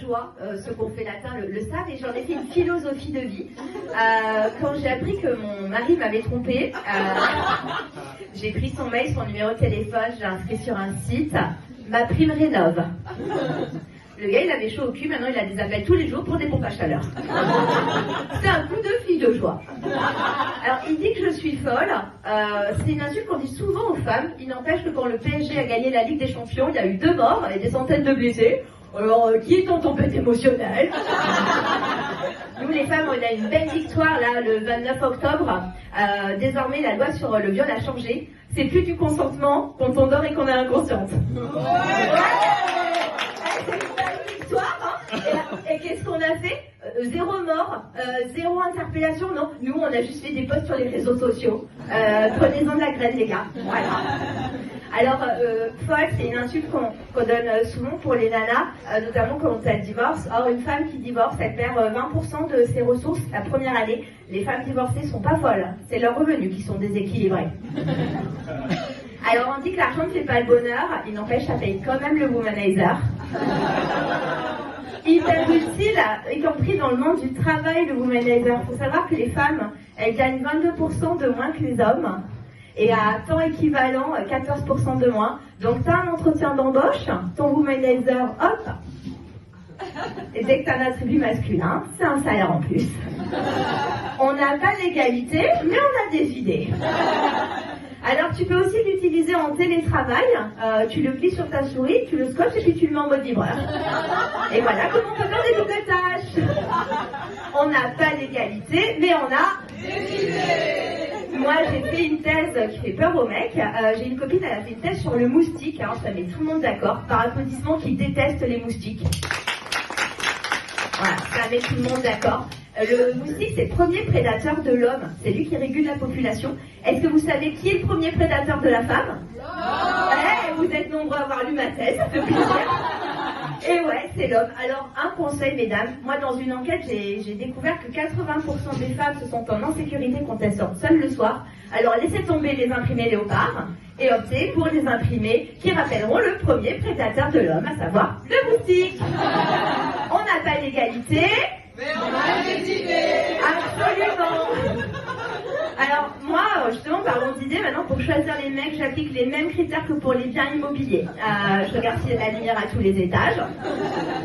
joie, ceux qui ont fait latin le savent, et j'en ai fait une philosophie de vie. Quand j'ai appris que mon mari m'avait trompée, j'ai pris son mail, son numéro de téléphone, je l'ai inscrit sur un site, ma prime rénove. Le gars, il avait chaud au cul, maintenant il a des appels tous les jours pour des pompes à chaleur. C'est un coup de fille de joie. Alors, il dit que je suis folle. C'est une insulte qu'on dit souvent aux femmes. Il n'empêche que quand le PSG a gagné la Ligue des Champions, il y a eu 2 morts et des centaines de blessés. Alors, qui est en tempête émotionnelle? Nous, les femmes, on a une belle victoire, là, le 29 octobre. Désormais, la loi sur le viol a changé. C'est plus du consentement quand on dort et qu'on est inconsciente. Et qu'est-ce qu'on a fait? 0 mort, 0 interpellation, non. Nous, on a juste fait des posts sur les réseaux sociaux. Prenez-en de la graine, les gars. Voilà. Alors, folle, c'est une insulte qu'on donne souvent pour les nanas, notamment quand elle divorce. Or, une femme qui divorce, elle perd 20% de ses ressources la première année. Les femmes divorcées sont pas folles. C'est leurs revenus qui sont déséquilibrés. Alors, on dit que l'argent ne fait pas le bonheur. Il n'empêche, ça paye quand même le womanizer. Hyper utile, y compris dans le monde du travail, le womanizer. Il faut savoir que les femmes, elles gagnent 22% de moins que les hommes. Et à temps équivalent, 14% de moins. Donc, tu as un entretien d'embauche, ton womanizer, hop. Et dès que tu as un attribut masculin, c'est un salaire en plus. On n'a pas l'égalité, mais on a des idées. Alors, tu peux aussi l'utiliser en télétravail. Tu le plies sur ta souris, tu le scotches et puis tu le mets en mode vibreur. Et voilà comment on peut faire des doubles tâches. On n'a pas l'égalité, mais on a des idées. Moi, j'ai fait une thèse qui fait peur aux mecs. J'ai une copine, elle a fait une thèse sur le moustique. Alors, ça met tout le monde d'accord. Par applaudissement, qui déteste les moustiques. Voilà, ça met tout le monde d'accord. Le moustique, c'est le premier prédateur de l'homme. C'est lui qui régule la population. Est-ce que vous savez qui est le premier prédateur de la femme? Vous êtes nombreux à avoir lu ma thèse, ça fait plaisir. Et ouais, c'est l'homme. Alors, un conseil, mesdames. Moi, dans une enquête, j'ai découvert que 80% des femmes se sentent en insécurité quand elles sortent seules le soir. Alors, laissez tomber les imprimés léopards et optez pour les imprimés qui rappelleront le premier prédateur de l'homme, à savoir le moustique. On n'a pas l'égalité, mais on a des idées. Absolument. Alors, moi, justement, parlons d'idées. Maintenant, pour choisir les mecs, j'applique les mêmes critères que pour les biens immobiliers. Je regarde s'il y a de la lumière à tous les étages.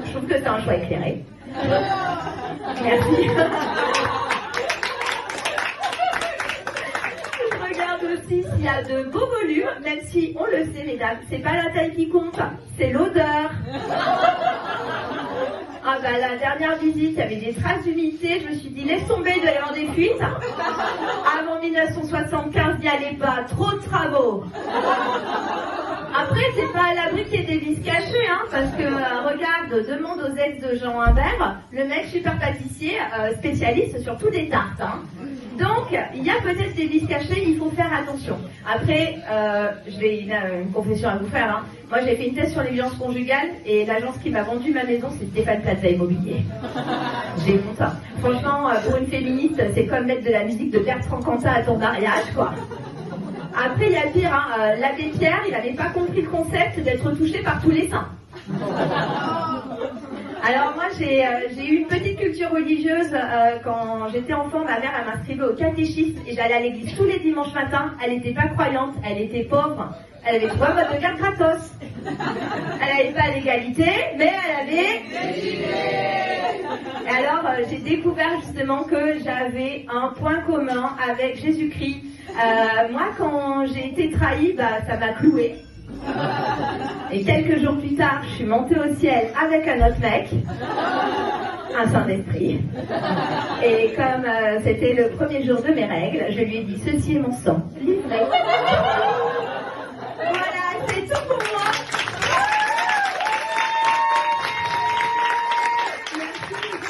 Je trouve que c'est un choix éclairé. Merci. Je regarde aussi s'il y a de beaux volumes, même si, on le sait, mesdames, c'est pas la taille qui compte, c'est l'odeur. Ah bah, la dernière visite, il y avait des traces d'humidité, je me suis dit, laisse tomber, il doit y avoir des fuites. Avant 1975, n'y allez pas, trop de travaux. Après, c'est pas à l'abri qu'il y ait des vices cachés, hein, parce que, regarde, demande aux ex de Jean Imbert, le mec super pâtissier, spécialiste sur tous les tartes, hein. Donc, il y a peut-être des vices cachés, il faut faire attention. Après, j'ai une confession à vous faire, hein. Moi, j'ai fait une thèse sur les violences conjugales et l'agence qui m'a vendu ma maison, c'est Stéphane Plaza Immobilier. J'ai honte. Franchement, pour une féministe, c'est comme mettre de la musique de Bertrand Cantat à ton mariage, quoi. Après, il y a pire, hein. L'abbé Pierre, il n'avait pas compris le concept d'être touché par tous les saints. Alors moi, j'ai eu une petite culture religieuse. Quand j'étais enfant, ma mère, elle m'inscrivait au catéchisme et j'allais à l'église tous les dimanches matins. Elle n'était pas croyante, elle était pauvre. Elle avait 3 modes de carte gratos. Elle n'avait pas l'égalité, mais elle avait des idées. Et alors, j'ai découvert justement que j'avais un point commun avec Jésus-Christ. Moi, quand j'ai été trahie, bah, ça m'a clouée. Et quelques jours plus tard, je suis montée au ciel avec un autre mec, un Saint-Esprit. Et comme c'était le premier jour de mes règles, je lui ai dit, ceci est mon sang, livré.